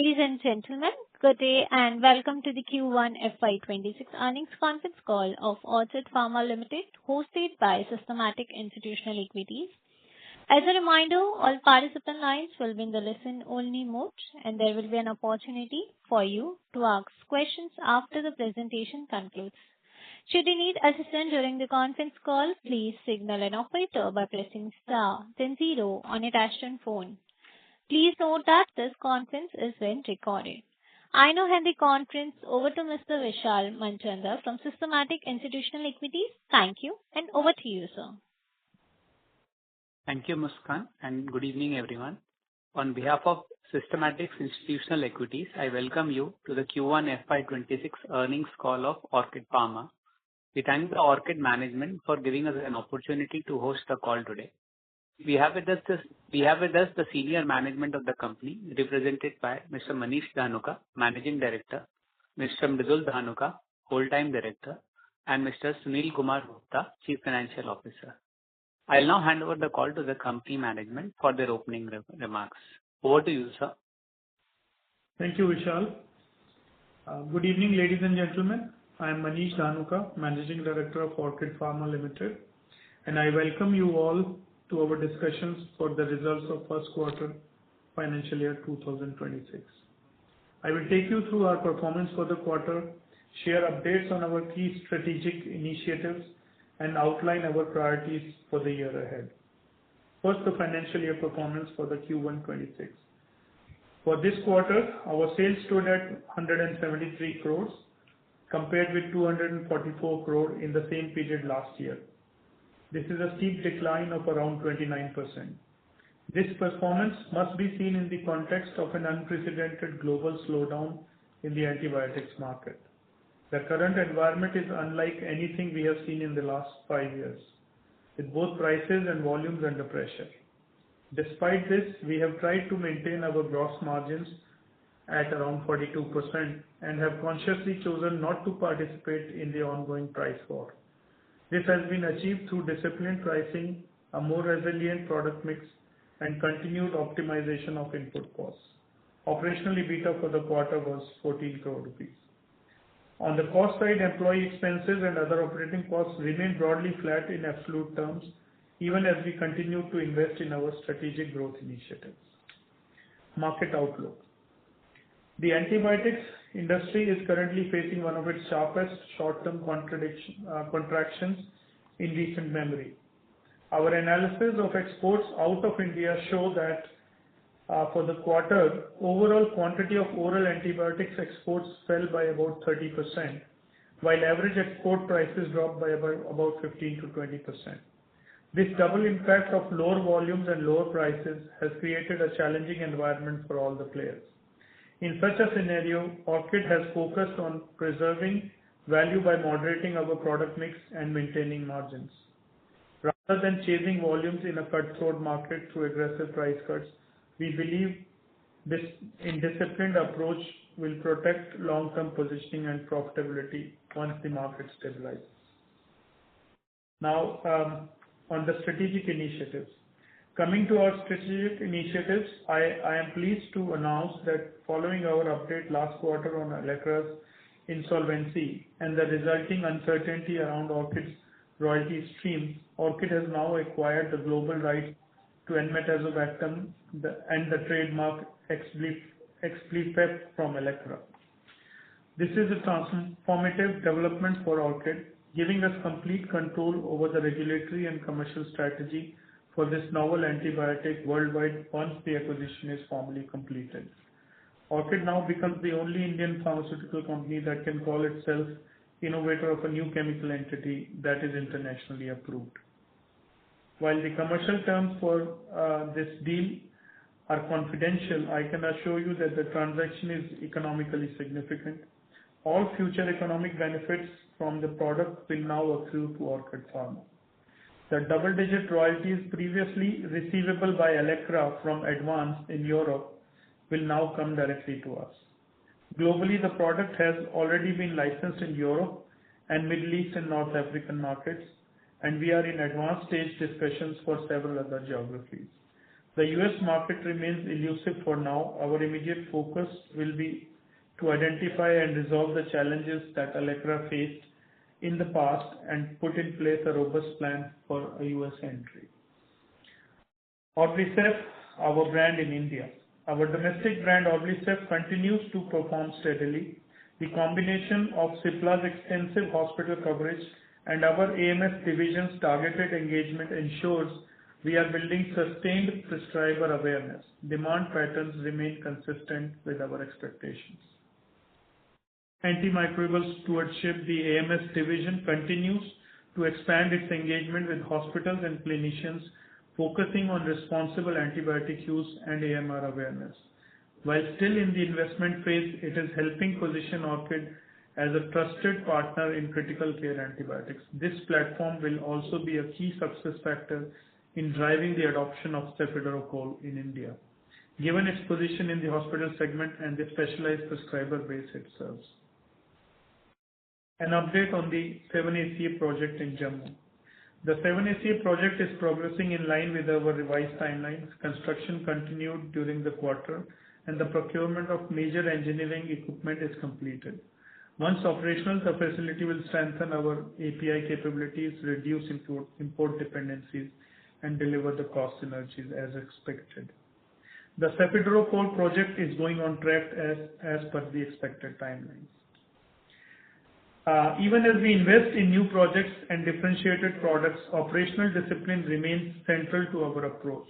Ladies and gentlemen, good day and welcome to the Q1 FY26 earnings conference call of Orchid Pharma Limited, hosted by Systematic Institutional Equities. As a reminder, all participant lines will be in the listen-only mode, and there will be an opportunity for you to ask questions after the presentation concludes. Should you need assistance during the conference call, please signal an operator by pressing star then 0 on your touchtone phone. Please note that this conference is being recorded. I now hand the conference over to Mr. Vishal Manchanda from Systematic Institutional Equities. Thank you, and over to you, sir. Thank you, Muskan, and good evening, everyone. On behalf of Systematic Institutional Equities, I welcome you to the Q1 FY26 earnings call of Orchid Pharma. We thank the Orchid management for giving us an opportunity to host the call today. We have with us the senior management of the company, represented by Mr. Manish Dhanuka, Managing Director, Mr. Mridul Dhanuka, Whole-time Director, and Mr. Sunil Kumar Gupta, Chief Financial Officer. I'll now hand over the call to the company management for their opening remarks. Over to you, sir. Thank you, Vishal. Good evening, ladies and gentlemen. I am Manish Dhanuka, Managing Director of Orchid Pharma Limited, and I welcome you all to our discussions for the results of first quarter financial year 2026. I will take you through our performance for the quarter, share updates on our key strategic initiatives, and outline our priorities for the year ahead. First, the financial year performance for the Q1 26. For this quarter, our sales stood at 173 crores compared with 244 crore in the same period last year. This is a steep decline of around 29%. This performance must be seen in the context of an unprecedented global slowdown in the antibiotics market. The current environment is unlike anything we have seen in the last 5 years, with both prices and volumes under pressure. Despite this, we have tried to maintain our gross margins at around 42% and have consciously chosen not to participate in the ongoing price war. This has been achieved through disciplined pricing, a more resilient product mix, and continued optimization of input costs. Operational EBITDA for the quarter was 14 crore rupees. On the cost side, employee expenses and other operating costs remain broadly flat in absolute terms, even as we continue to invest in our strategic growth initiatives. Market outlook. The antibiotics industry is currently facing one of its sharpest short-term contractions in recent memory. Our analysis of exports out of India show that for the quarter, overall quantity of oral antibiotics exports fell by about 30%, while average export prices dropped by about 15 to 20%. This double impact of lower volumes and lower prices has created a challenging environment for all the players. In such a scenario, Orchid has focused on preserving value by moderating our product mix and maintaining margins. Rather than chasing volumes in a cutthroat market through aggressive price cuts, we believe this disciplined approach will protect long-term positioning and profitability once the market stabilizes. Now, on the strategic initiatives. Coming to our strategic initiatives, I am pleased to announce that following our update last quarter on Electra's insolvency and the resulting uncertainty around Orchid's royalty streams, Orchid has now acquired the global rights to enmetazobactam and the trademark Exblifep from Electra. This is a transformative development for Orchid, giving us complete control over the regulatory and commercial strategy for this novel antibiotic worldwide once the acquisition is formally completed. Orchid now becomes the only Indian pharmaceutical company that can call itself innovator of a new chemical entity that is internationally approved. While the commercial terms for this deal are confidential, I can assure you that the transaction is economically significant. All future economic benefits from the product will now accrue to Orchid Pharma. The double-digit royalties previously receivable by Electra from Advance in Europe will now come directly to us. Globally, the product has already been licensed in Europe and Middle East and North African markets, and we are in advanced stage discussions for several other geographies. The US market remains elusive for now. Our immediate focus will be to identify and resolve the challenges that Allecra faced in the past and put in place a robust plan for a US entry. Orblicef, our brand in India. Our domestic brand Orblicef continues to perform steadily. The combination of Cipla's extensive hospital coverage and our AMS division's targeted engagement ensures we are building sustained prescriber awareness. Demand patterns remain consistent with our expectations. Antimicrobial stewardship, the AMS division continues to expand its engagement with hospitals and clinicians, focusing on responsible antibiotic use and AMR awareness. While still in the investment phase, it is helping position Orchid as a trusted partner in critical care antibiotics. This platform will also be a key success factor in driving the adoption of cefiderocol in India, given its position in the hospital segment and the specialized prescriber base it serves. An update on the 7-ACA project in Jammu. The 7-ACA project is progressing in line with our revised timelines. Construction continued during the quarter, and the procurement of major engineering equipment is completed. Once operational, the facility will strengthen our API capabilities, reduce import dependencies, and deliver the cost synergies as expected. The cefiderocol project is going on track as per the expected timelines. Even as we invest in new projects and differentiated products, operational discipline remains central to our approach.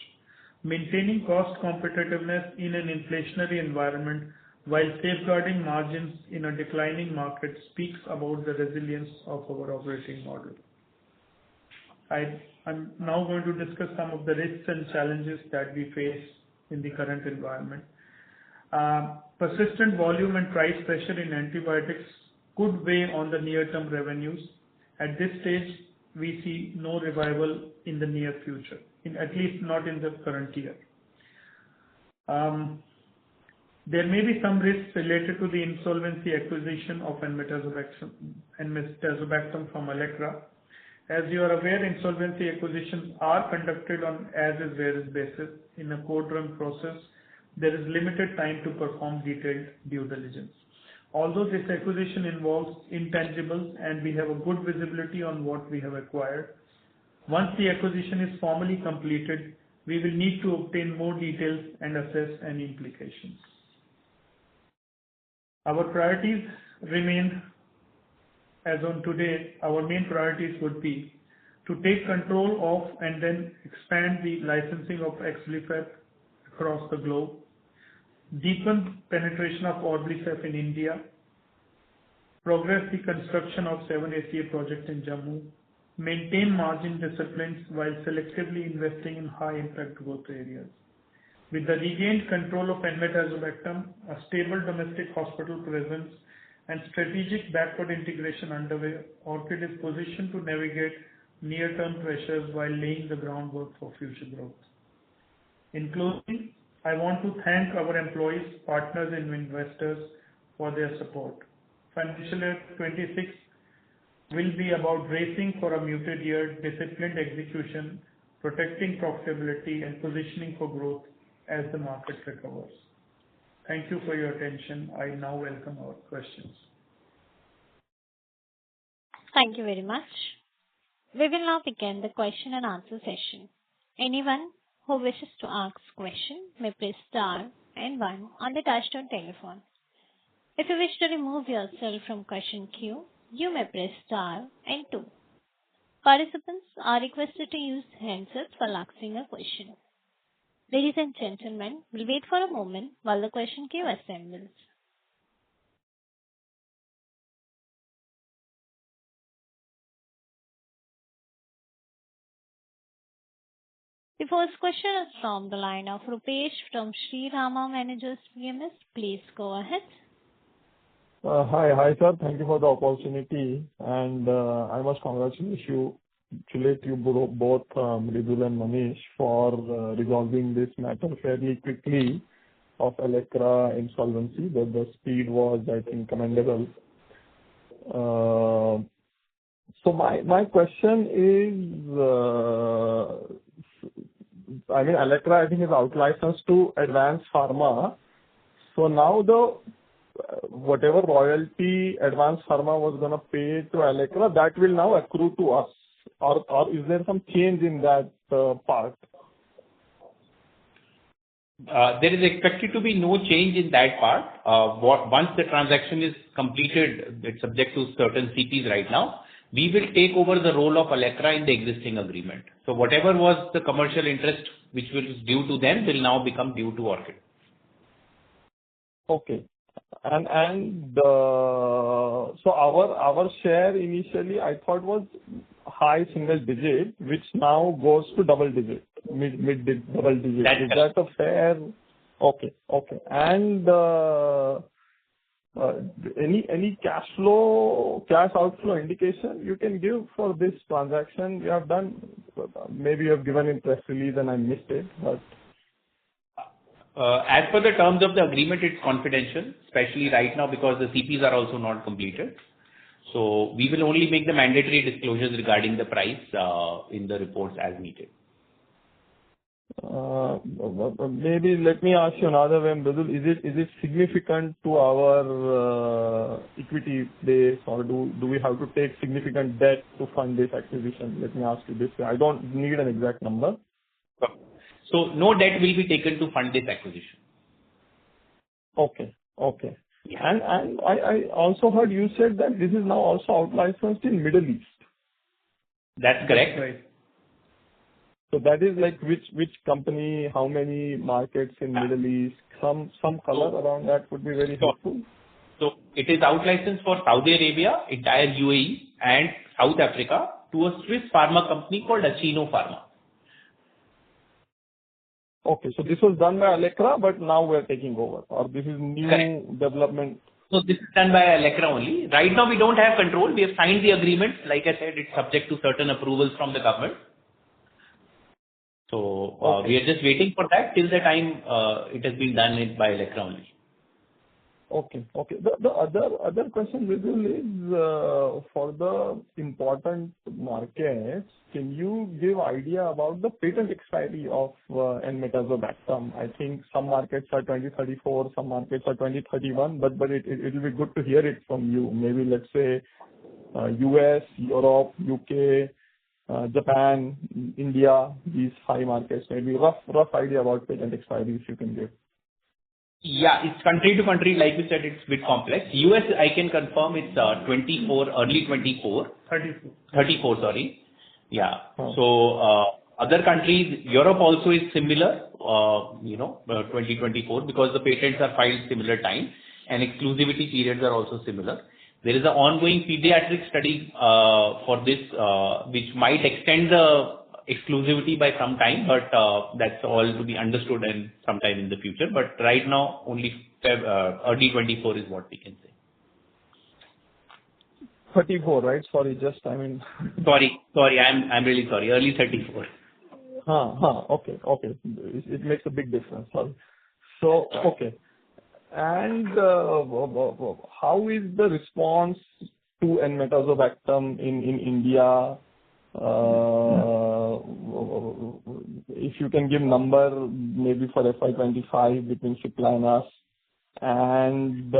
Maintaining cost competitiveness in an inflationary environment while safeguarding margins in a declining market speaks about the resilience of our operating model. I'm now going to discuss some of the risks and challenges that we face in the current environment. Persistent volume and price pressure in antibiotics could weigh on the near-term revenues. At this stage, we see no revival in the near future, at least not in the current year. There may be some risks related to the insolvency acquisition of enmetazobactam from Allecra. As you are aware, insolvency acquisitions are conducted on as-is where-is basis. In a code run process, there is limited time to perform detailed due diligence. Although this acquisition involves intangibles and we have a good visibility on what we have acquired, once the acquisition is formally completed, we will need to obtain more details and assess any implications. Our priorities remain as on today. Our main priorities would be to take control of and then expand the licensing of Exblifep across the globe, deepen penetration of Orblicef in India, progress the construction of 7-ACA project in Jammu, maintain margin disciplines while selectively investing in high-impact growth areas. With the regained control of enmetazobactam, a stable domestic hospital presence, and strategic backward integration underway, Orchid is positioned to navigate near-term pressures while laying the groundwork for future growth. In closing, I want to thank our employees, partners, and investors for their support. Financial year 26 will be about racing for a muted year, disciplined execution, protecting profitability, and positioning for growth as the market recovers. Thank you for your attention. I now welcome our questions. Thank you very much. We will now begin the question and answer session. Anyone who wishes to ask question may press star and 1 on the touchtone telephone. If you wish to remove yourself from question queue, you may press star and 2. Participants are requested to use handsets while asking a question. Ladies and gentlemen, we'll wait for a moment while the question queue assembles. The first question is from the line of Rupesh from Sri Rama Managers PMS. Please go ahead. Hi, sir. Thank you for the opportunity, and I must congratulate you both, Mridul and Manish, for resolving this matter fairly quickly of Allecra insolvency. The speed was, I think, commendable. So my question is, I mean, Electra, I think, is out-licensed to Advanced Pharma. So now the whatever royalty Advanced Pharma was going to pay to Electra, that will now accrue to us. Or is there some change in that part? There is expected to be no change in that part. Once the transaction is completed, it's subject to certain CPs right now, we will take over the role of Electra in the existing agreement. So whatever was the commercial interest which was due to them will now become due to Orchid. Okay. So our share initially I thought was high single digit, which now goes to double digit, mid double digit. Is that a fair? Okay. And any cash outflow indication you can give for this transaction you have done? Maybe you have given in press release and I missed it, but. As per the terms of the agreement, it's confidential, especially right now because the CPs are also not completed. So we will only make the mandatory disclosures regarding the price in the reports as needed. Maybe let me ask you another way, Mridul. Is it significant to our equity base, or do we have to take significant debt to fund this acquisition? Let me ask you this way. I don't need an exact number. So no debt will be taken to fund this acquisition. Okay. Yeah. And I also heard you said that this is now also out-licensed in Middle East. That's correct. Right. So that is like which company, how many markets in Middle East? Some color around that would be very helpful. So it is out-licensed for Saudi Arabia, entire UAE, and South Africa to a Swiss pharma company called Achino Pharma. Okay, so this was done by Electra, but now we are taking over, or this is new Correct. development. So this is done by Electra only. Right now we don't have control. We have signed the agreement. Like I said, it's subject to certain approvals from the government. So we are just waiting for that till the time it has been done by Electra only. Okay. The other question, Mridul, is for the important markets, can you give idea about the patent expiry of enmetazobactam? I think some markets are 2034, some markets are 2031, but it will be good to hear it from you. Maybe let's say US, Europe, UK, Japan, India, these 5 markets. Maybe rough idea about patent expiry if you can give. Yeah, it's country to country. Like you said, it's a bit complex. US, I can confirm it's 24, early 24. 34, sorry. Yeah. So other countries, Europe also is similar, 2024, because the patents are filed similar time and exclusivity periods are also similar. There is an ongoing pediatric study for this, which might extend the exclusivity by some time, but that's all to be understood and sometime in the future. But right now, only early 24 is what we can say. 34, right? Sorry, Sorry, I'm really sorry. Early 34. Okay. It makes a big difference. Sorry. So, okay. And how is the response to enmetazobactam in India? If you can give number maybe for FY25 between Cipla and us, and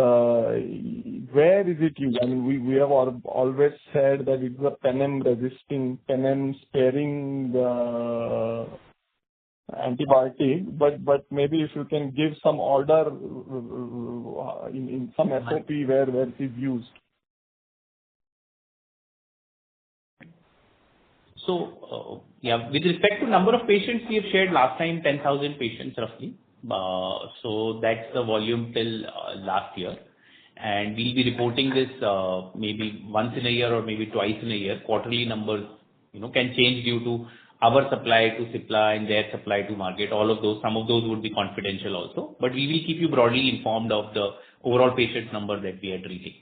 where is it used? I mean, we have always said that it's a penem resisting, penem sparing antibiotic, but maybe if you can give some order in some SOP where it is used. So, with respect to number of patients, we have shared last time 10,000 patients roughly. So that's the volume till last year. And we'll be reporting this maybe once in a year or maybe twice in a year. Quarterly numbers, can change due to our supply to Cipla and their supply to market. All of those, some of those would be confidential also. But we will keep you broadly informed of the overall patient number that we are treating.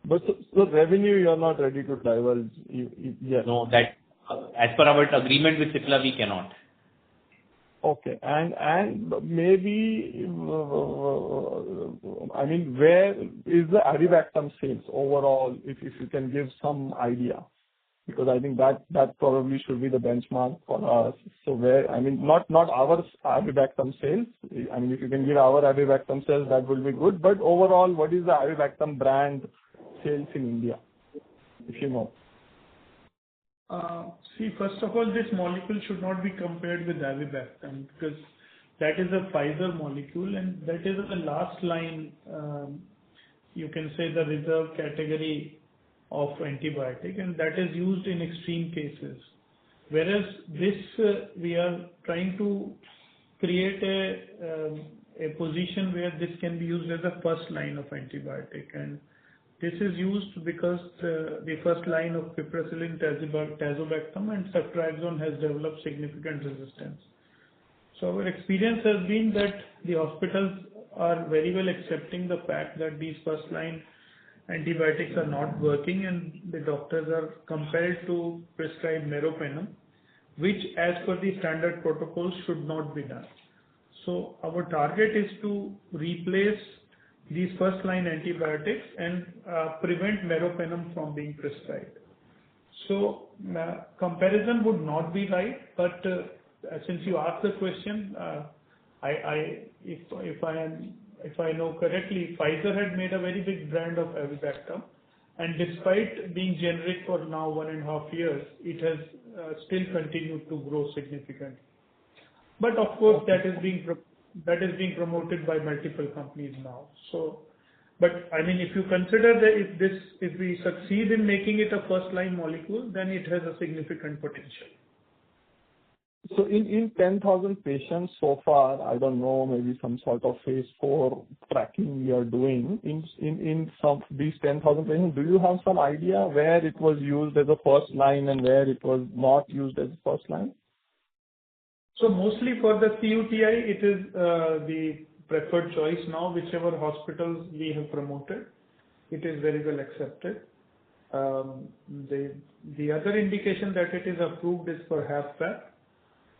But so revenue, you are not ready to divulge yet? No, that as per our agreement with Cipla, we cannot. Okay. And maybe, I mean, where is the avibactam sales overall, if you can give some idea? Because I think that probably should be the benchmark for us. So where, I mean, not our avibactam sales. I mean, if you can give our avibactam sales, that will be good. But overall, what is the avibactam brand sales in India, if you know? See, first of all, this molecule should not be compared with avibactam because that is a Pfizer molecule and that is the last line, you can say the reserve category of antibiotic, and that is used in extreme cases. Whereas this, we are trying to create a position where this can be used as a first line of antibiotic, and this is used because the first line of piperacillin, tazobactam and ceftriaxone has developed significant resistance. So our experience has been that the hospitals are very well accepting the fact that these first line antibiotics are not working, and the doctors are compelled to prescribe meropenem, which as per the standard protocols should not be done. So our target is to replace these first line antibiotics and prevent meropenem from being prescribed. So comparison would not be right, but since you asked the question, if I know correctly, Pfizer had made a very big brand of avibactam, and despite being generic for now 1.5 years, it has still continued to grow significantly. But of course, that is being promoted by multiple companies now. So, but I mean, if you consider that if we succeed in making it a first line molecule, then it has a significant potential. So in 10,000 patients so far, I don't know, maybe some sort of phase 4 tracking we are doing. In some these 10,000 patients, do you have some idea where it was used as a first line and where it was not used as a first line? So mostly for the CUTI, it is the preferred choice now. Whichever hospitals we have promoted, it is very well accepted. The other indication that it is approved is for HFpEF.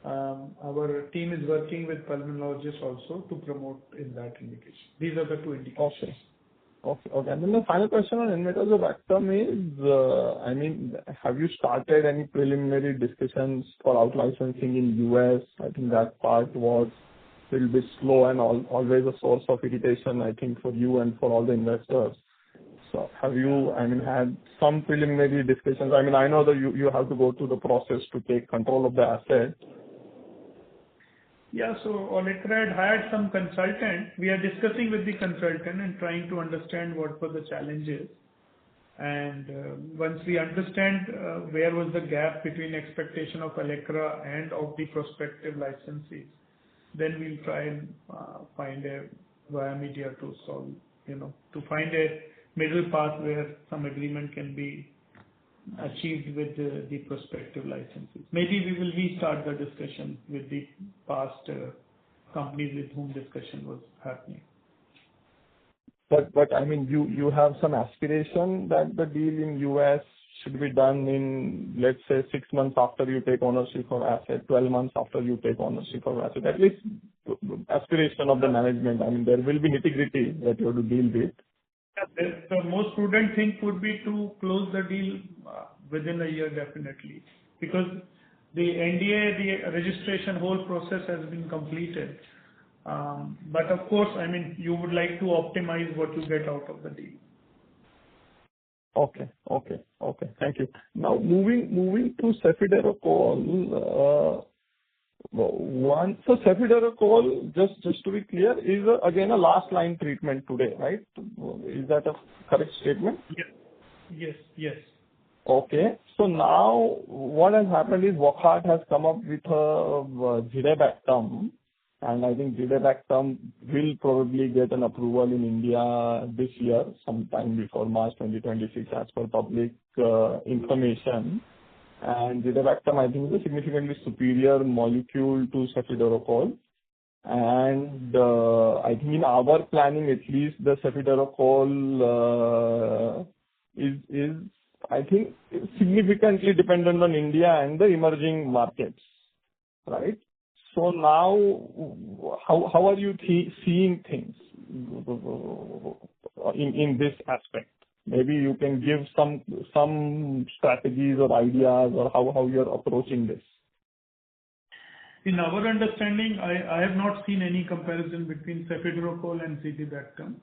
Our team is working with pulmonologists also to promote in that indication. These are the two indications. Okay. And then the final question on enmetazobactam is, I mean, have you started any preliminary discussions for out licensing in US? I think that part was a little bit slow and always a source of irritation, I think, for you and for all the investors. So have you, I mean, had some preliminary discussions? I mean, I know that you have to go through the process to take control of the asset. Yeah, so Orchid had hired some consultant. We are discussing with the consultant and trying to understand what were the challenges. And once we understand where was the gap between expectation of Allecra and of the prospective licensees, then we'll try and find a via media to solve, to find a middle path where some agreement can be achieved with the prospective licensees. Maybe we will restart the discussion with the past companies with whom discussion was happening. But I mean, you have some aspiration that the deal in US should be done in, let's say, 6 months after you take ownership of asset, 12 months after you take ownership of asset. At least aspiration of the management. I mean, there will be nitty-gritty that you have to deal with. The most prudent thing would be to close the deal within a year, definitely, because the NDA, the registration whole process has been completed. But of course, I mean, you would like to optimize what you get out of the deal. Okay. Thank you. Now moving to cefiderocol. So cefiderocol, just to be clear, is again a last line treatment today, right? Is that a correct statement? Yes. Okay. So now what has happened is Wockhardt has come up with zidebactam, and I think zidebactam will probably get an approval in India this year, sometime before March 2026, as per public information. And zidebactam, I think, is a significantly superior molecule to cefiderocol. And I think in our planning, at least, the cefiderocol is I think significantly dependent on India and the emerging markets, right? So now, how are you seeing things in this aspect? Maybe you can give some strategies or ideas or how you're approaching this. In our understanding, I have not seen any comparison between cefiderocol and citibactam.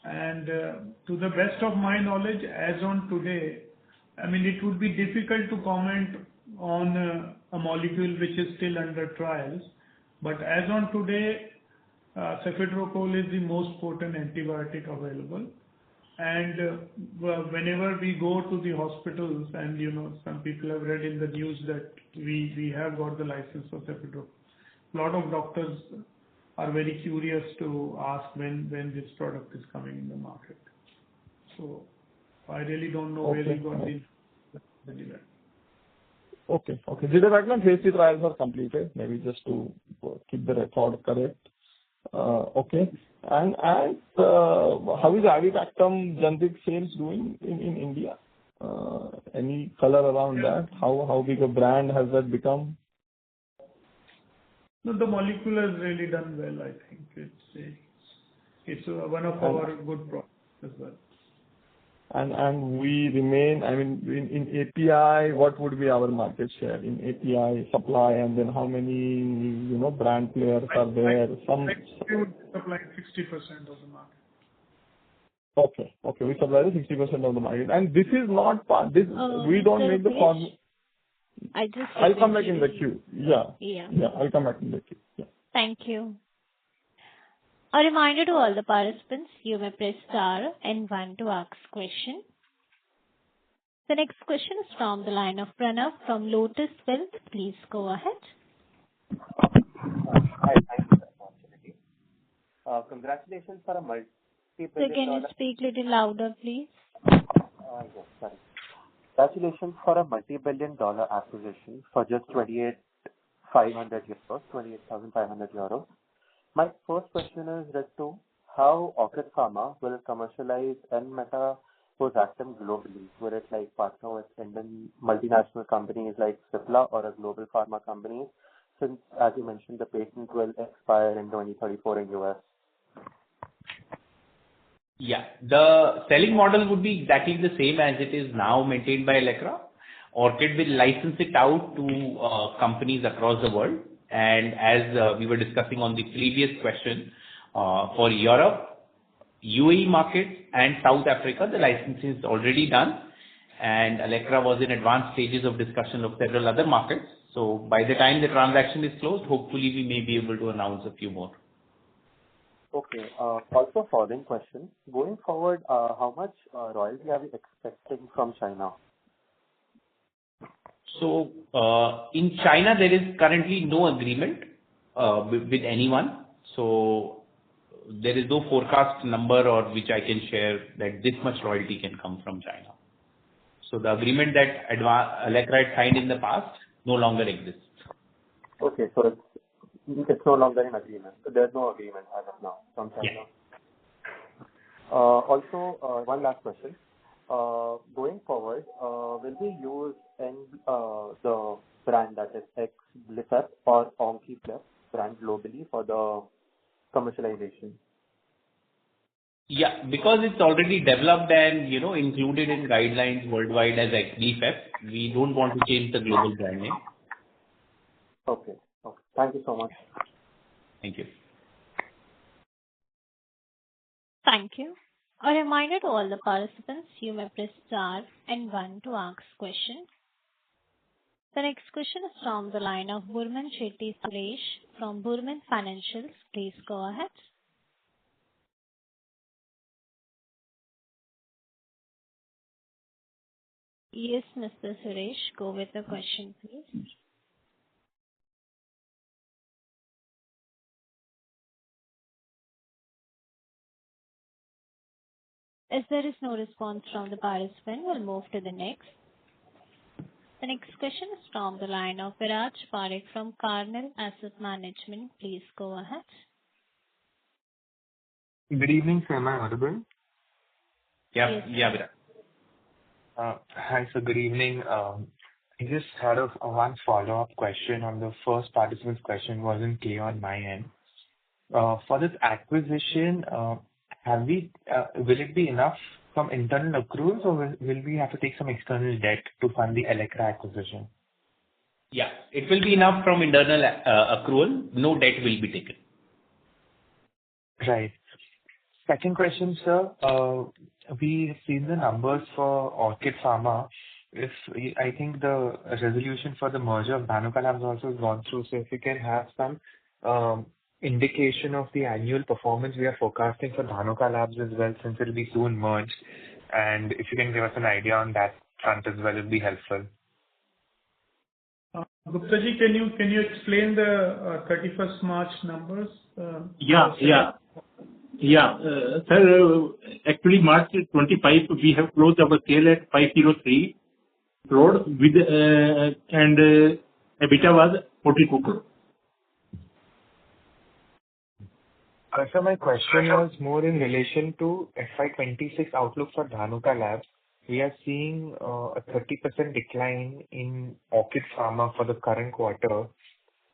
And to the best of my knowledge, as on today, I mean, it would be difficult to comment on a molecule which is still under trials. But as on today, cefiderocol is the most potent antibiotic available. And whenever we go to the hospitals, and some people have read in the news that we have got the license for cefiderocol. A lot of doctors are very curious to ask when this product is coming in the market. So I really don't know where we got the device. Okay. Citibactam phase 3 trials are completed. Maybe just to keep the record correct. Okay. And how is avibactam generic sales doing in India? Any color around that? How big a brand has that become? No, the molecule has really done well. I think it's one of our good products as well. And we remain, I mean, in API, what would be our market share in API supply, and then how many, brand players are there? We would supply 60% of the market. Okay. We supply 60% of the market. And this is not part, we don't make the form. I'll come back in the queue. Yeah, I'll come back in the queue. Yeah. Thank you. A reminder to all the participants, you may press star and 1 to ask question. The next question is from the line of Pranav from Lotus Wealth. Please go ahead. Hi, thanks for the opportunity. Congratulations for a multi-billion So can you speak a little louder, please? Yes, sorry. Congratulations for a multi-billion dollar acquisition for just 28,500 euros. My first question is to how Orchid Pharma will commercialize N-metapozastim globally. Will it partner with Indian multinational companies like Cipla or a global pharma company? Since, as you mentioned, the patent will expire in 2034 in US. Yeah, the selling model would be exactly the same as it is now maintained by Electra. Orchid will license it out to companies across the world. And as we were discussing on the previous question, for Europe, UAE markets and South Africa, the licensing is already done. And Electra was in advanced stages of discussion of several other markets. So by the time the transaction is closed, hopefully we may be able to announce a few more. Okay. Also, following question. Going forward, how much royalty are we expecting from China? So, in China, there is currently no agreement with anyone. So, there is no forecast number or which I can share that this much royalty can come from China. So, the agreement that Electra had signed in the past no longer exists. Okay, so it's no longer in agreement. So there's no agreement as of now from China. Yeah. Also, one last question. Going forward, will we use the brand that is Ex-Blifep or Onkiplep brand globally for the commercialization? Yeah, because it's already developed and included in guidelines worldwide as Ex-Blifep, we don't want to change the global brand name. Okay. Thank you so much. Thank you. Thank you. A reminder to all the participants, you may press star and 1 to ask question. The next question is from the line of Burman Shetty Suresh from Burman Financials. Please go ahead. Yes, Mr. Suresh, go with the question, please. As there is no response from the participant, we'll move to the next. The next question is from the line of Viraj Parekh from Carnel Asset Management. Please go ahead. Good evening, sir. Am I audible? Yeah, Yes. Viraj. Hi, sir. Good evening. I just had one follow-up question on the first participant's question. Wasn't clear on my end. For this acquisition, will it be enough from internal accruals, or will we have to take some external debt to fund the Electra acquisition? Yeah, it will be enough from internal accrual. No debt will be taken. Right. Second question, sir. We have seen the numbers for Orchid Pharma. I think the resolution for the merger of Dhanuka Labs also has gone through. So if we can have some indication of the annual performance we are forecasting for Dhanuka Labs as well, since it will be soon merged, and if you can give us an idea on that front as well, it would be helpful. Gupta ji, can you explain the 31st March numbers? Sir, actually March 25, we have closed our sale at 503 crore with and EBITDA was 42 crore. So my question was more in relation to FY26 outlook for Dhanuka Labs. We are seeing a 30% decline in Orchid Pharma for the current quarter.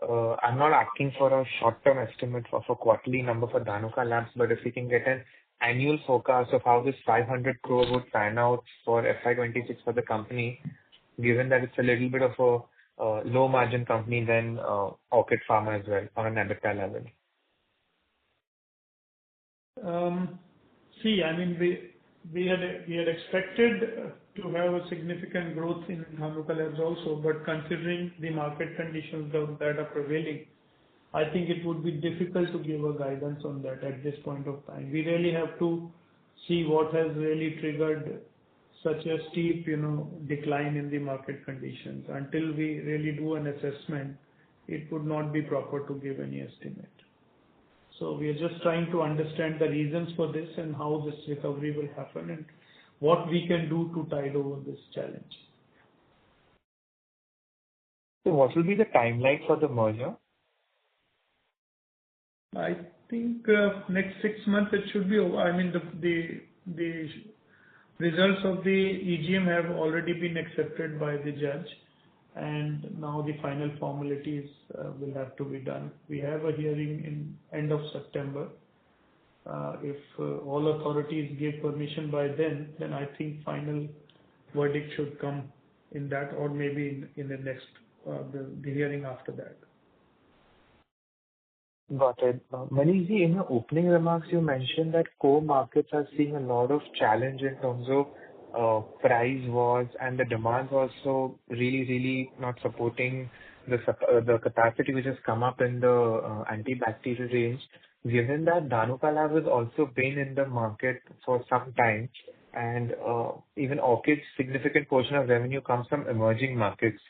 I'm not asking for a short-term estimate of a quarterly number for Dhanuka Labs, but if we can get an annual forecast of how this 500 crore would pan out for FY26 for the company, given that it's a little bit of a low-margin company than Orchid Pharma as well on an EBITDA level. We had expected to have a significant growth in Dhanuka Labs also, but considering the market conditions that are prevailing, I think it would be difficult to give a guidance on that at this point of time. We really have to see what has really triggered such a steep, decline in the market conditions. Until we really do an assessment, it would not be proper to give any estimate. So we are just trying to understand the reasons for this and how this recovery will happen and what we can do to tide over this challenge. So what will be the timeline for the merger? I think next 6 months it should be over. The results of the EGM have already been accepted by the judge, and now the final formalities will have to be done. We have a hearing in end of September. If all authorities give permission by then I think final verdict should come in that, or maybe in the next the hearing after that. Got it. Manish ji, in your opening remarks, you mentioned that core markets are seeing a lot of challenge in terms of price wars, and the demand also really not supporting the capacity which has come up in the antibacterial range. Given that Dhanuka Labs has also been in the market for some time, and even Orchid's significant portion of revenue comes from emerging markets.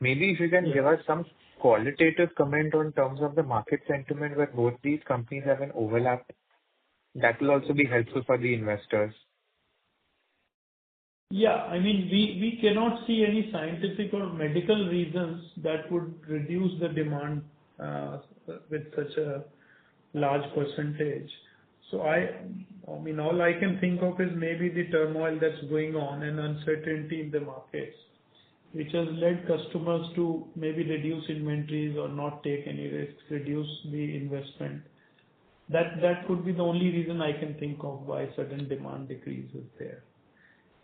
Maybe if you can give us some qualitative comment on terms of the market sentiment where both these companies have an overlap, that will also be helpful for the investors. Yeah, we cannot see any scientific or medical reasons that would reduce the demand with such a large percentage. So all I can think of is maybe the turmoil that's going on and uncertainty in the markets, which has led customers to maybe reduce inventories or not take any risks, reduce the investment. That could be the only reason I can think of why sudden demand decrease is there.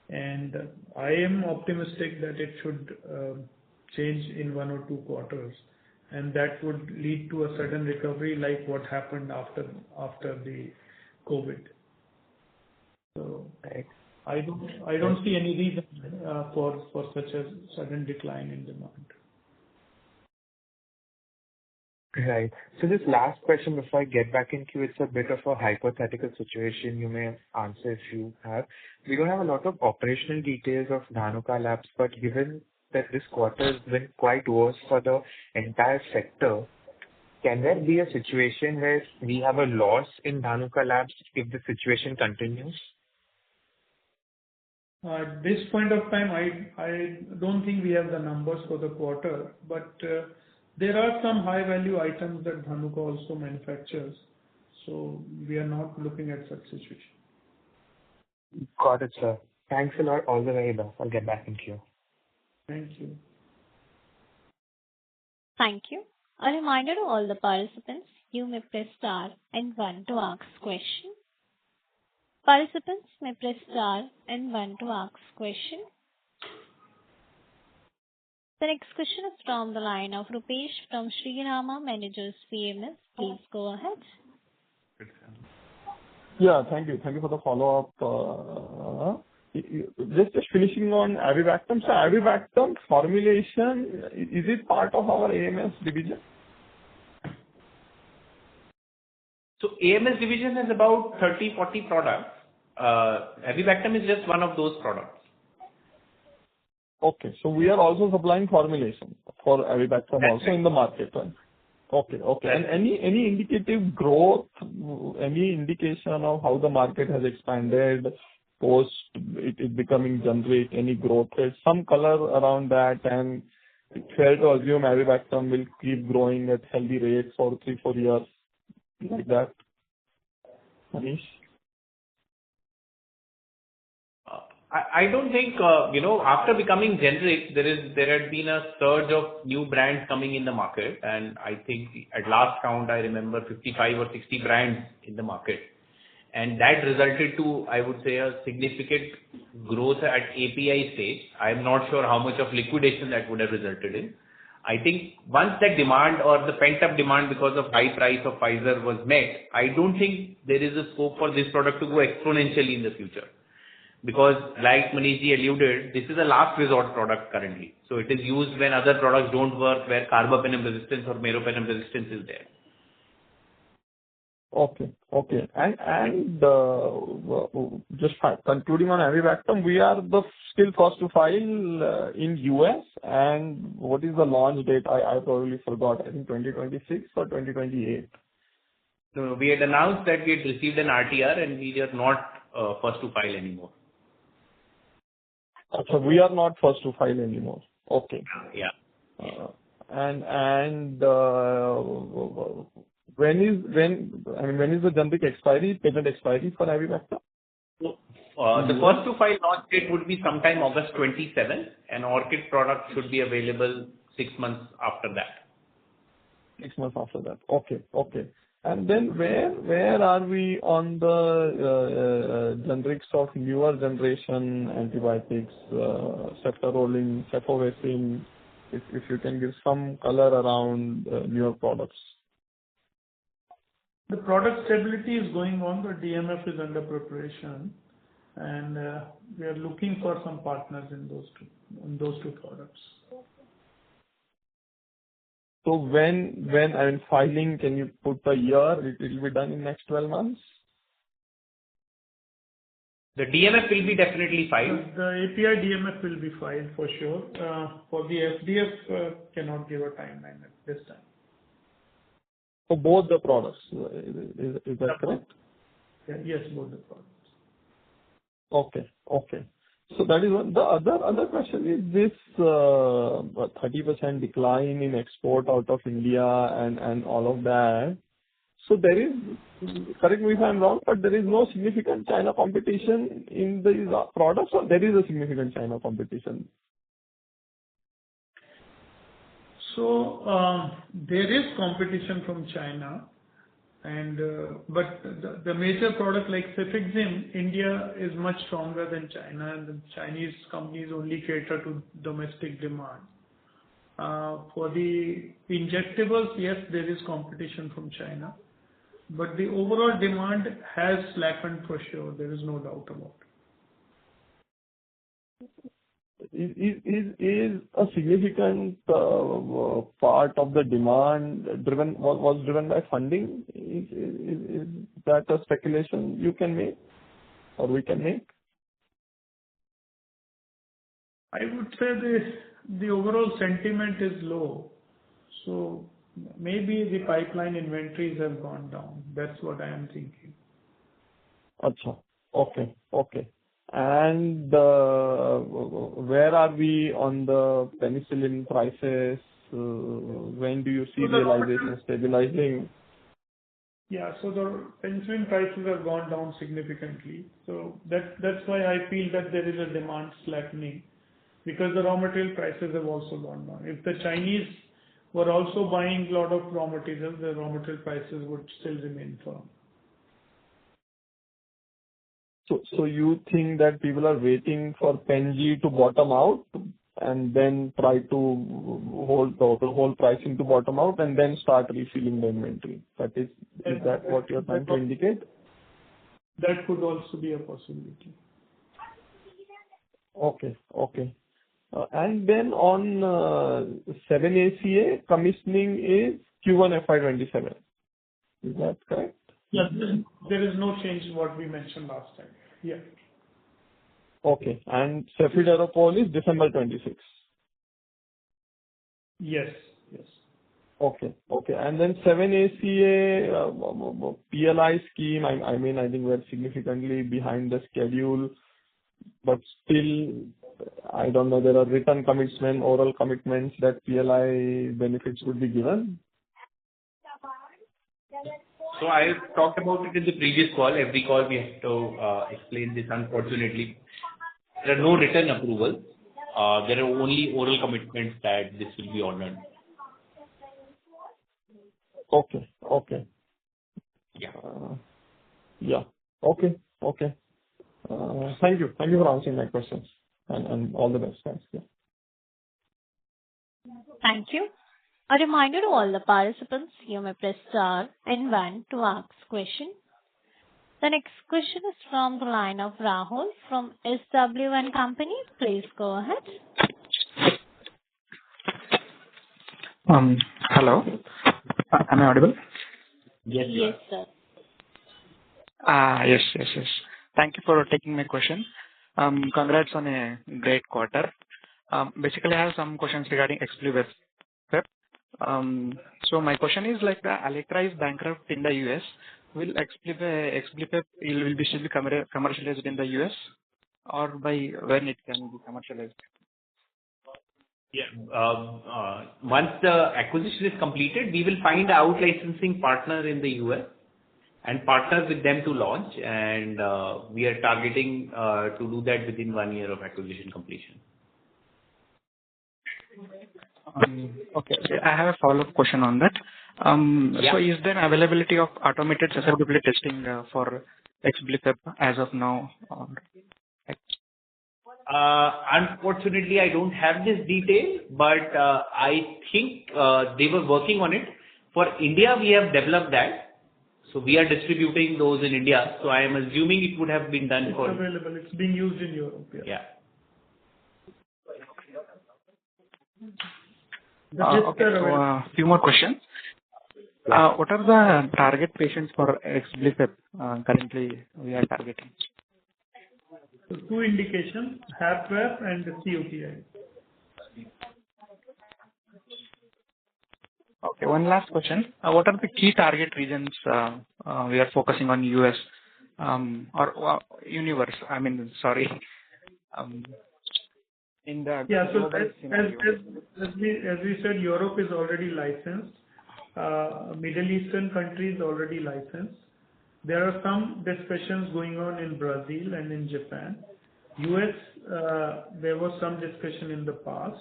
And I am optimistic that it should change in 1 or 2 quarters, and that would lead to a sudden recovery like what happened after the COVID. So I don't see any reason for such a sudden decline in demand. Right. So this last question before I get back into it's a bit of a hypothetical situation. You may answer if you have. We don't have a lot of operational details of Dhanuka Labs, but given that this quarter has been quite worse for the entire sector, can there be a situation where we have a loss in Dhanuka Labs if the situation continues? At this point of time, I don't think we have the numbers for the quarter, but there are some high-value items that Dhanuka also manufactures, so we are not looking at such situation. Got it, sir. Thanks a lot. All the very best. I'll get back into you. Thank you. Thank you. A reminder to all the participants, you may press star and 1 to ask question. Participants may press star and one to ask question. The next question is from the line of Rupesh from Sri Rama Managers PMS. Please go ahead. Yeah, thank you. Thank you for the follow-up. Just finishing on Avibactam. So Avibactam formulation, is it part of our AMS division? So AMS division has about 30-40 products. Avibactam is just one of those products. Okay, so we are also supplying formulation for Avibactam That's also right. in the market, right? Okay. And any indicative growth, any indication of how the market has expanded post it becoming generic, any growth rate, some color around that, and it's fair to assume Avibactam will keep growing at healthy rates for 3-4 years like that? Manish? I don't think, after becoming generic, there had been a surge of new brands coming in the market, and I think at last count, I remember 55 or 60 brands in the market. And that resulted to, I would say, a significant growth at API stage. I'm not sure how much of liquidation that would have resulted in. I think once that demand or the pent-up demand because of high price of Pfizer was met, I don't think there is a scope for this product to go exponentially in the future. Because like Manishji alluded, this is a last resort product currently. So it is used when other products don't work, where carbapenem resistance or meropenem resistance is there. Okay. And just concluding on Avibactam, we are still first to file in US, and what is the launch date? I probably forgot. I think 2026 or 2028. So we had announced that we had received an RTR and we are not first to file anymore. So we are not first to file anymore. Okay. Yeah. When is the generic expiry, patent expiry for Avibactam? The first to file launch date would be sometime August 27, and Orchid product should be available 6 months after that. 6 months after that. Okay. And then where are we on the generics of newer generation antibiotics, ceftaroline, cefovecin, if you can give some color around newer products? The product stability is going on. The DMF is under preparation, and we are looking for some partners in those two products. So when filing, can you put a year? It will be done in next 12 months? The DMF will be definitely filed. The API DMF will be filed for sure. For the FDF, cannot give a timeline at this time. For both the products, is that correct? Yes, both the products. Okay. So that is one. The other question is this 30% decline in export out of India and all of that. So there is, correct me if I'm wrong, but there is no significant China competition in these products, or there is a significant China competition? So there is competition from China, but the major product like Cefixime, India is much stronger than China, and the Chinese companies only cater to domestic demand. For the injectables, yes, there is competition from China, but the overall demand has slackened for sure. There is no doubt about it. Is a significant part of the demand was driven by funding? Is that a speculation you can make or we can make? I would say the overall sentiment is low, so maybe the pipeline inventories have gone down. That's what I am thinking. Achha. Okay. And where are we on the penicillin prices? When do you see realization stabilizing? Yeah, so the penicillin prices have gone down significantly. So that's why I feel that there is a demand slackening, because the raw material prices have also gone down. If the Chinese were also buying a lot of raw materials, the raw material prices would still remain firm. So you think that people are waiting for Pen-G to bottom out and then try to hold the whole pricing to bottom out and then start refilling the inventory? Is that what you're trying to indicate? That could also be a possibility. Okay. And then on 7-ACA, commissioning is Q1 FY27. Is that correct? Yes, there is no change in what we mentioned last time. Yeah. Okay. And cefiderocol is December 26. Yes. Okay. And then 7-ACA PLI scheme, I mean, I think we're significantly behind the schedule, but still, I don't know, there are written commitments, oral commitments that PLI benefits would be given. So I talked about it in the previous call. Every call we have to explain this. Unfortunately, there are no written approvals. There are only oral commitments that this will be honored. Okay. Yeah. Yeah. Okay. Thank you for answering my questions and all the best. Thanks. Yeah. Thank you. A reminder to all the participants, you may press star and 1 to ask question. The next question is from the line of Rahul from SW&Co. Company. Please go ahead. Hello. Am I audible? Yes, sir. Yes. Thank you for taking my question. Congrats on a great quarter. Basically, I have some questions regarding Exblifep. So my question is, like, the Electra is bankrupt in the US. Will Exblifep will be still be commercialized in the US, or by when it can be commercialized? Yeah. Once the acquisition is completed, we will find an out-licensing partner in the US and partner with them to launch. And we are targeting to do that within 1 year of acquisition completion. Okay. I have a follow-up question on that. So is there availability of automated susceptibility testing for Exblifep as of now? Unfortunately, I don't have this detail, but I think they were working on it. For India, we have developed that. So we are distributing those in India. So I am assuming it would have been done for... It's available. It's being used in Europe. Yeah. Okay. So a few more questions. What are the target patients for Exblifep currently we are targeting? So 2 indications, HAP-VAP and COPI. Okay, one last question. What are the key target regions we are focusing on US or universe? I mean, sorry. In the so as we said, Europe is already licensed. Middle Eastern countries already licensed. There are some discussions going on in Brazil and in Japan. US, there was some discussion in the past.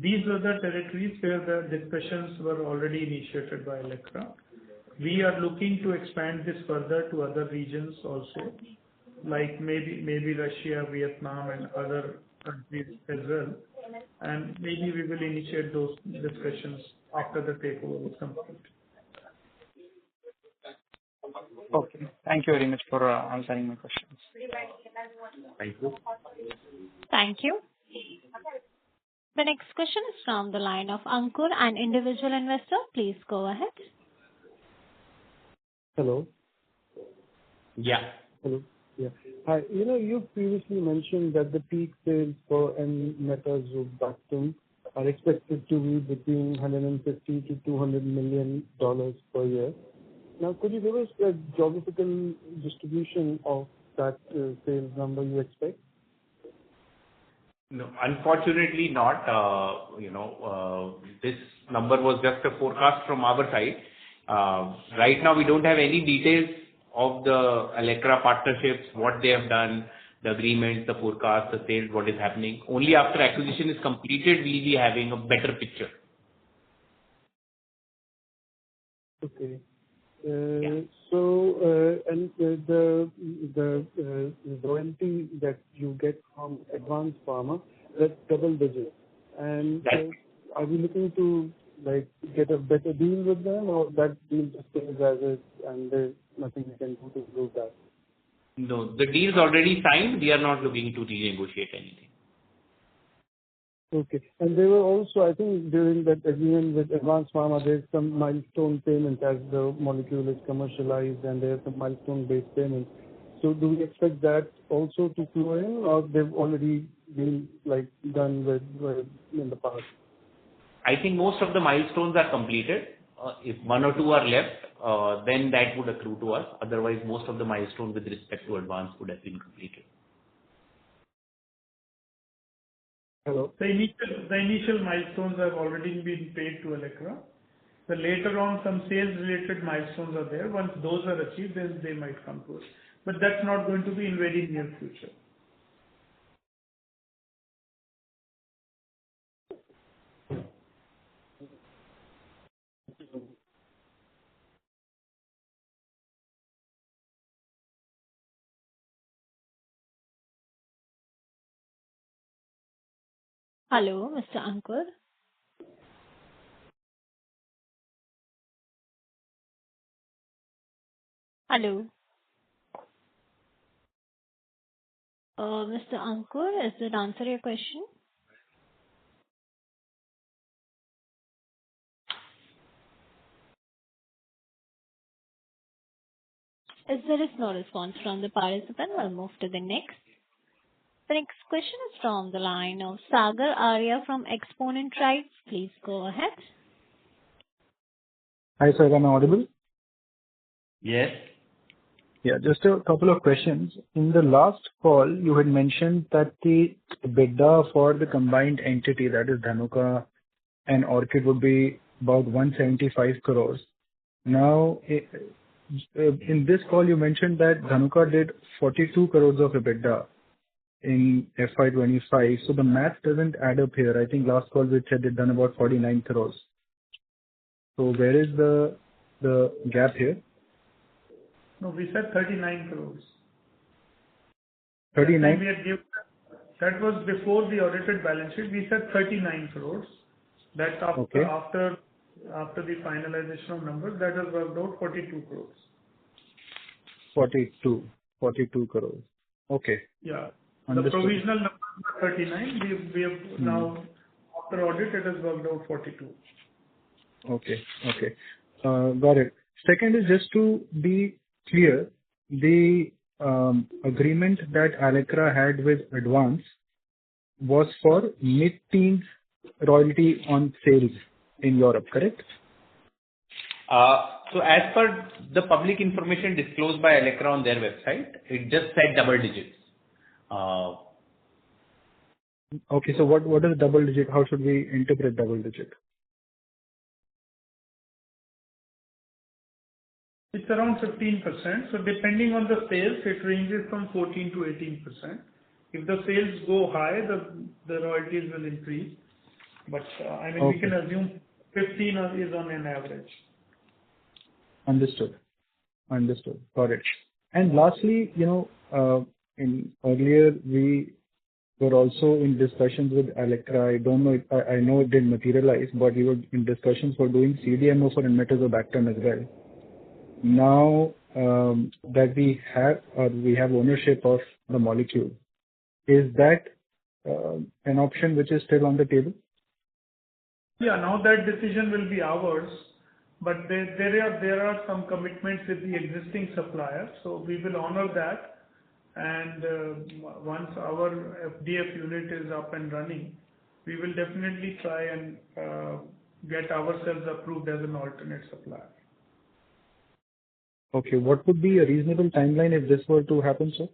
These are the territories where the discussions were already initiated by Electra. We are looking to expand this further to other regions also, like maybe Russia, Vietnam, and other countries as well. And maybe we will initiate those discussions after the takeover is complete. Okay. Thank you very much for answering my questions. Thank you. Thank you. The next question is from the line of Ankur, an individual investor. Please go ahead. Hello. Yeah. Hello. Yeah. Hi. You previously mentioned that the peak sales for enmetazobactam are expected to be between $150 to $200 million per year. Now, could you give us a geographical distribution of that sales number you expect? No, unfortunately not. This number was just a forecast from our side. Right now, we don't have any details of the Electra partnerships, what they have done, the agreements, the forecast, the sales, what is happening. Only after acquisition is completed, we'll be having a better picture. Okay. And the royalty that you get from Advanced Pharma, that's double digit. And are we looking to get a better deal with them, or that deal just stays as is and there's nothing we can do to improve that? No, the deal is already signed. We are not looking to renegotiate anything. Okay. And there were also, I think, during that agreement with Advanced Pharma, there's some milestone payments as the molecule is commercialized, and there's some milestone-based payments. So do we expect that also to flow in, or they've already been done with in the past? I think most of the milestones are completed. If one or two are left, then that would accrue to us. Otherwise, most of the milestones with respect to Advance would have been completed. Hello. The initial milestones have already been paid to Electra. The later on, some sales-related milestones are there. Once those are achieved, then they might come to us. But that's not going to be in very near future. Hello, Mr. Ankur. Hello. Mr. Ankur, does that answer your question? As there is no response from the participant, we'll move to the next. The next question is from the line of Sagar Arya from Exponent Tribes. Please go ahead. Hi, sir. Am I audible? Yes. Yeah, just a couple of questions. In the last call, you had mentioned that the EBITDA for the combined entity, that is Dhanuka and Orchid, would be about 175 crores. Now, in this call, you mentioned that Dhanuka did 42 crores of EBITDA in FY25. So the math doesn't add up here. I think last call we said they'd done about 49 crores. So where is the gap here? No, we said 39 crores. 39? That was before the audited balance sheet. We said 39 crores. That's after the finalization of numbers. That has worked out 42 crores. 42 crores. Okay. Yeah. Understood. The provisional number was 39. We have now, after audit, it has worked out 42. Okay. Got it. Second is just to be clear, the agreement that Electra had with Advance was for mid-teens royalty on sales in Europe, correct? So as per the public information disclosed by Electra on their website, it just said double digits. Okay, so what is double digit? How should we interpret double digit? It's around 15%. So depending on the sales, it ranges from 14 to 18%. If the sales go high, the royalties will increase. But we can assume 15 is on an average. Understood. Got it. And lastly, in earlier we were also in discussions with Electra. I don't know if I know it didn't materialize, but we were in discussions for doing CDMO for enmetazobactam as well. Now that we have ownership of the molecule, is that an option which is still on the table? Yeah, now that decision will be ours, but there are some commitments with the existing suppliers, so we will honor that. And once our FDF unit is up and running, we will definitely try and get ourselves approved as an alternate supplier. Okay, what would be a reasonable timeline if this were to happen, sir?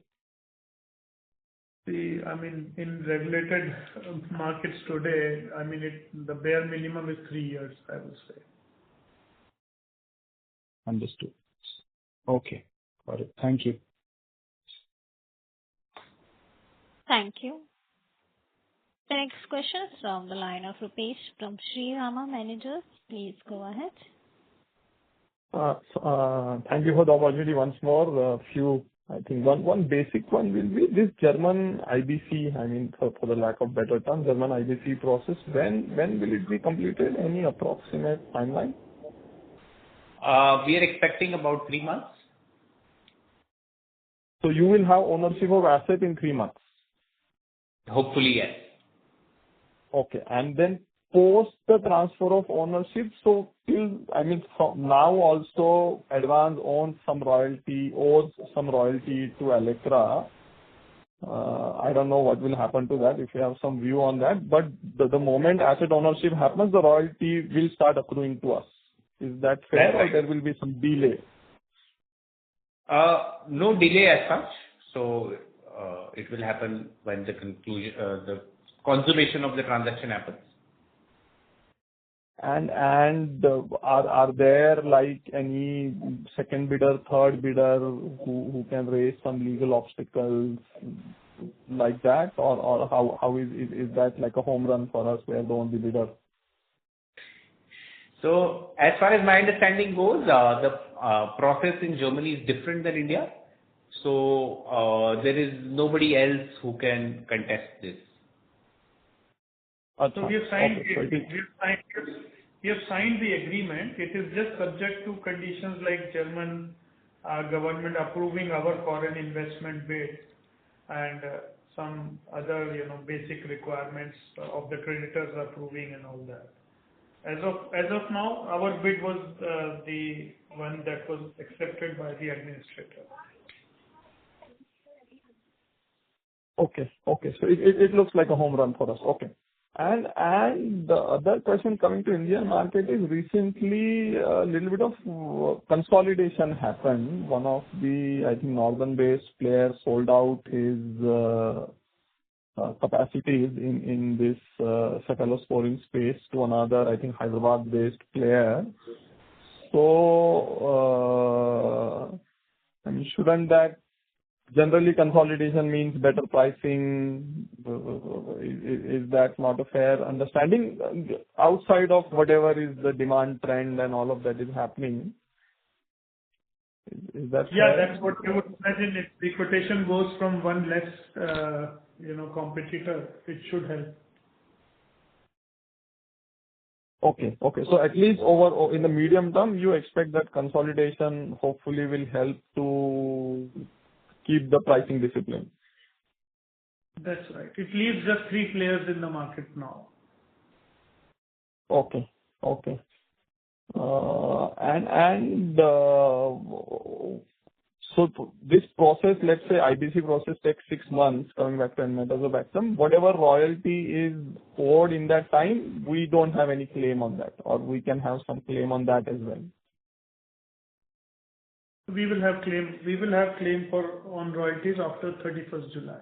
See, in regulated markets today, the bare minimum is 3 years, I would say. Understood. Okay, got it. Thank you. Thank you. The next question is from the line of Rupesh from Sri Rama Managers. Please go ahead. Thank you for the opportunity once more. I think one basic one will be this German IBC, I mean, for the lack of better term, German IBC process. When will it be completed? Any approximate timeline? We are expecting about 3 months. So you will have ownership of asset in 3 months? Hopefully, yes. Okay. And then post the transfer of ownership, so from now also Advance owns some royalty to Electra. I don't know what will happen to that, if you have some view on that. But the moment asset ownership happens, the royalty will start accruing to us. Is that fair? That's right. Or there will be some delay? No delay as such. So it will happen when the consummation of the transaction happens. And are there like any second bidder, third bidder who can raise some legal obstacles like that, or how is that like a home run for us? We are the only bidder. So as far as my understanding goes, the process in Germany is different than India. So there is nobody else who can contest this. So we have signed the agreement. It is just subject to conditions like German government approving our foreign investment bid and some other basic requirements of the creditors approving and all that. As of now, our bid was the one that was accepted by the administrator. Okay. So it looks like a home run for us. Okay. And the other question coming to Indian market is recently a little bit of consolidation happened. One of the, I think, northern-based players sold out his capacities in this cephalosporin space to another, I think, Hyderabad-based player. So, shouldn't that generally consolidation means better pricing? Is that not a fair understanding outside of whatever is the demand trend and all of that is happening? Is that fair? Yeah, that's what you would imagine. If the quotation goes from one less, competitor, it should help. Okay. So at least in the medium term, you expect that consolidation hopefully will help to keep the pricing discipline. That's right. It leaves just 3 players in the market now. Okay. So this process, let's say IBC process takes 6 months, coming back to enmetazobactam, whatever royalty is owed in that time, we don't have any claim on that, or we can have some claim on that as well. We will have claim on royalties after 31st July.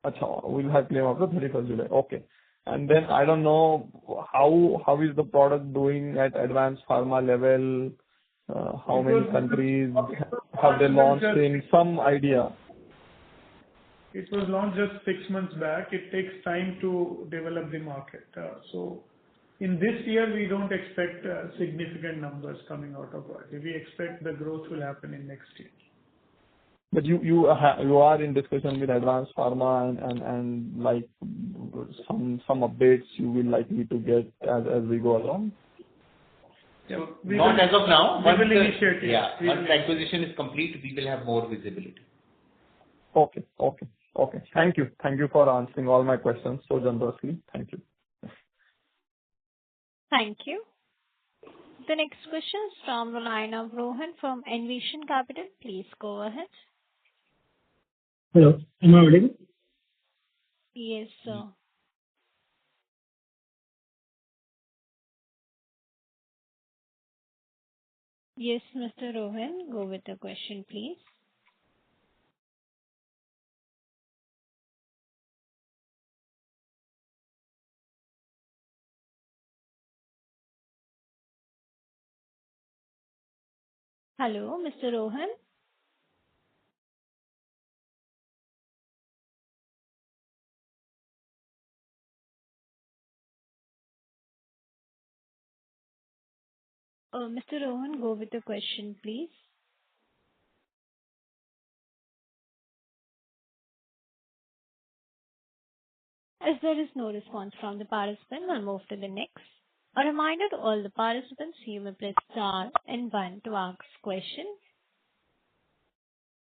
Achha, we'll have claim after 31st July. Okay. And then I don't know how is the product doing at advanced pharma level. How many countries have they launched in? Some idea. It was launched just 6 months back. It takes time to develop the market. So in this year, we don't expect significant numbers coming out of royalty. We expect the growth will happen in next year. But you are in discussion with advanced pharma and like some updates you will likely to get as we go along. Yeah, not as of now. We will initiate it. Yeah, once the acquisition is complete, we will have more visibility. Okay. Thank you for answering all my questions so generously. Thank you. Thank you. The next question is from the line of Rohan from Envision Capital. Please go ahead. Hello, am I audible? Yes, sir. Yes, Mr. Rohan, go with the question, please. Hello, Mr. Rohan. Mr. Rohan, go with the question, please. As there is no response from the participant, we'll move to the next. A reminder to all the participants, you may press star and 1 to ask questions.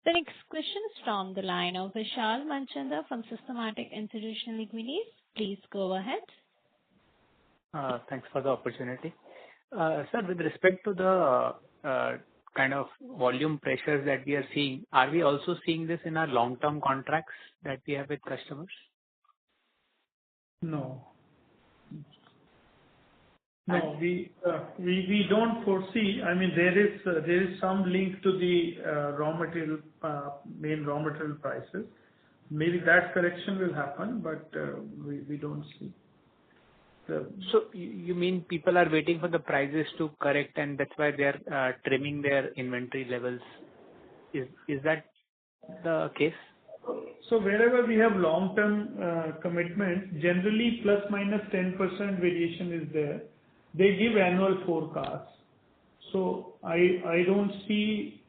The next question is from the line of Vishal Manchanda from Systematic Institutional Equities. Please go ahead. Thanks for the opportunity. Sir, with respect to the kind of volume pressures that we are seeing, are we also seeing this in our long-term contracts that we have with customers? No. No, we don't foresee. I mean, there is some link to the main raw material prices. Maybe that correction will happen, but we don't see. So you mean people are waiting for the prices to correct, and that's why they are trimming their inventory levels? Is that the case? So wherever we have long-term commitment, generally plus minus 10% variation is there. They give annual forecasts. So I don't see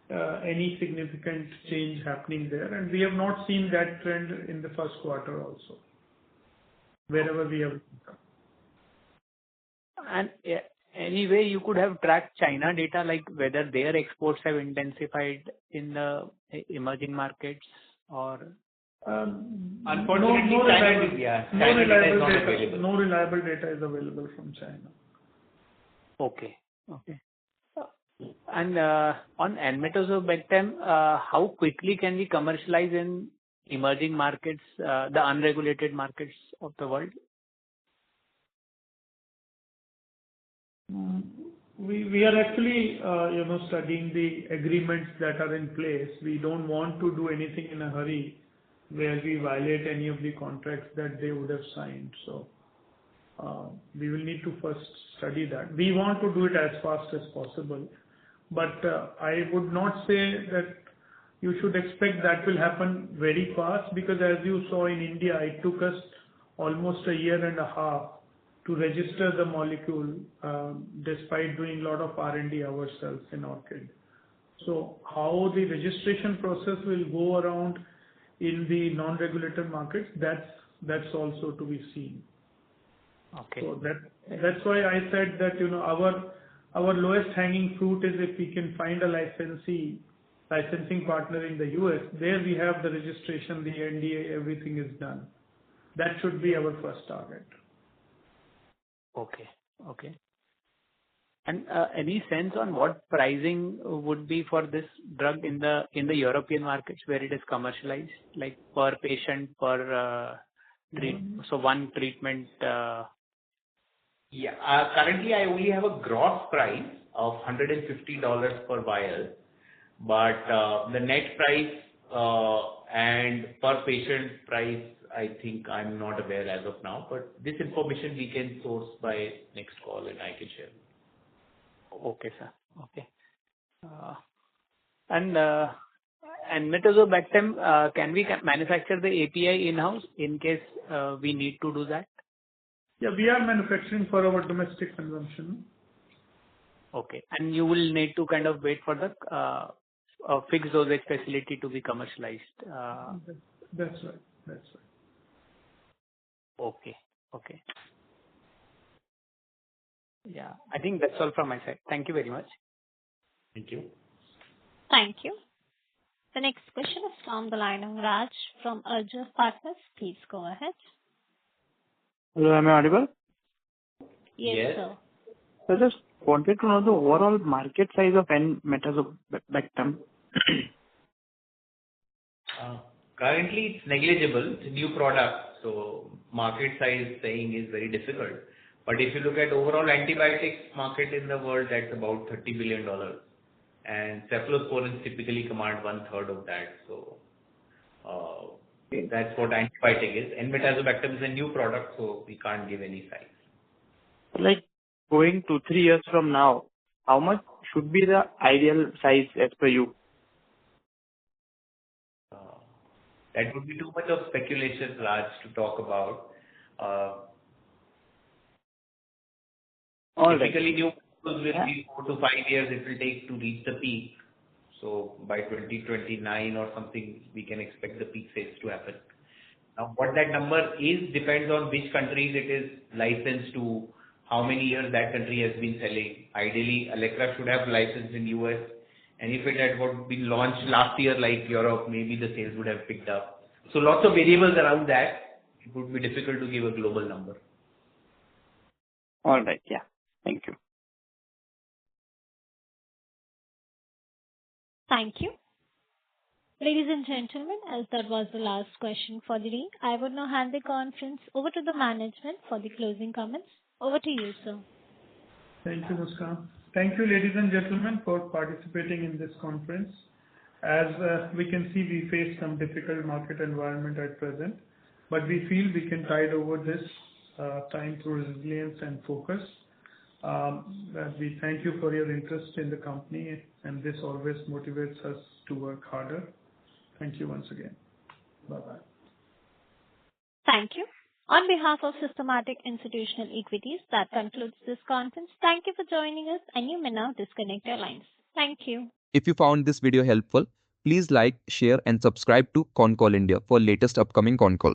any significant change happening there, and we have not seen that trend in the first quarter also, wherever we have. And anyway, you could have tracked China data, like whether their exports have intensified in the emerging markets or. Unfortunately, no reliable data is available from China. Okay. And on enmetazobactam, how quickly can we commercialize in emerging markets, the unregulated markets of the world? We are actually, studying the agreements that are in place. We don't want to do anything in a hurry where we violate any of the contracts that they would have signed. So we will need to first study that. We want to do it as fast as possible, but I would not say that you should expect that will happen very fast, because as you saw in India, it took us almost a year and a half to register the molecule, despite doing a lot of R&D ourselves in Orchid. So how the registration process will go around in the non-regulated markets, that's also to be seen. Okay. So that's why I said that our lowest hanging fruit is if we can find a licensing partner in the US. There we have the registration, the NDA, everything is done. That should be our first target. Okay. And any sense on what pricing would be for this drug in the European markets where it is commercialized, like per patient, per so one treatment? Currently I only have a gross price of $150 per vial, but the net price and per patient price, I think I'm not aware as of now, but this information we can source by next call and I can share. Okay, sir. Okay. And enmetazobactam, can we manufacture the API in-house in case we need to do that? Yeah, we are manufacturing for our domestic consumption. Okay. And you will need to kind of wait for the fixed dosage facility to be commercialized. That's right. Okay. Yeah, I think that's all from my side. Thank you very much. Thank you. Thank you. The next question is from the line of Raj from Arjun Partners. Please go ahead. Hello, am I audible? Yes, sir. I just wanted to know the overall market size of enmetazobactam. Currently it's negligible. It's a new product, so market size saying is very difficult. But if you look at overall antibiotics market in the world, that's about $30 billion. And cephalosporins typically command 1/3 of that. So that's what antibiotic is. Enmetazobactam is a new product, so we can't give any size. Like going 2-3 years from now, how much should be the ideal size as per you? That would be too much of speculation, Raj, to talk about. All Typically, right. Will be 4 to 5 years it will take to reach the peak. So by 2029 or something, we can expect the peak sales to happen. Now, what that number is depends on which countries it is licensed to, how many years that country has been selling. Ideally, Allegra should have license in US, and if it had been launched last year like Europe, maybe the sales would have picked up. So lots of variables around that. It would be difficult to give a global number. All right. Yeah. Thank you. Thank you. Ladies and gentlemen, as that was the last question for the day, I would now hand the conference over to the management for the closing comments. Over to you, sir. Thank you, Muskan. Thank you, ladies and gentlemen, for participating in this conference. As we can see, we face some difficult market environment at present, but we feel we can tide over this time through resilience and focus. We thank you for your interest in the company, and this always motivates us to work harder. Thank you once again. Bye-bye. Thank you. On behalf of Systematic Institutional Equities, that concludes this conference. Thank you for joining us, and you may now disconnect your lines. Thank you. If you found this video helpful, please like, share and subscribe to Concall India for latest upcoming Concall.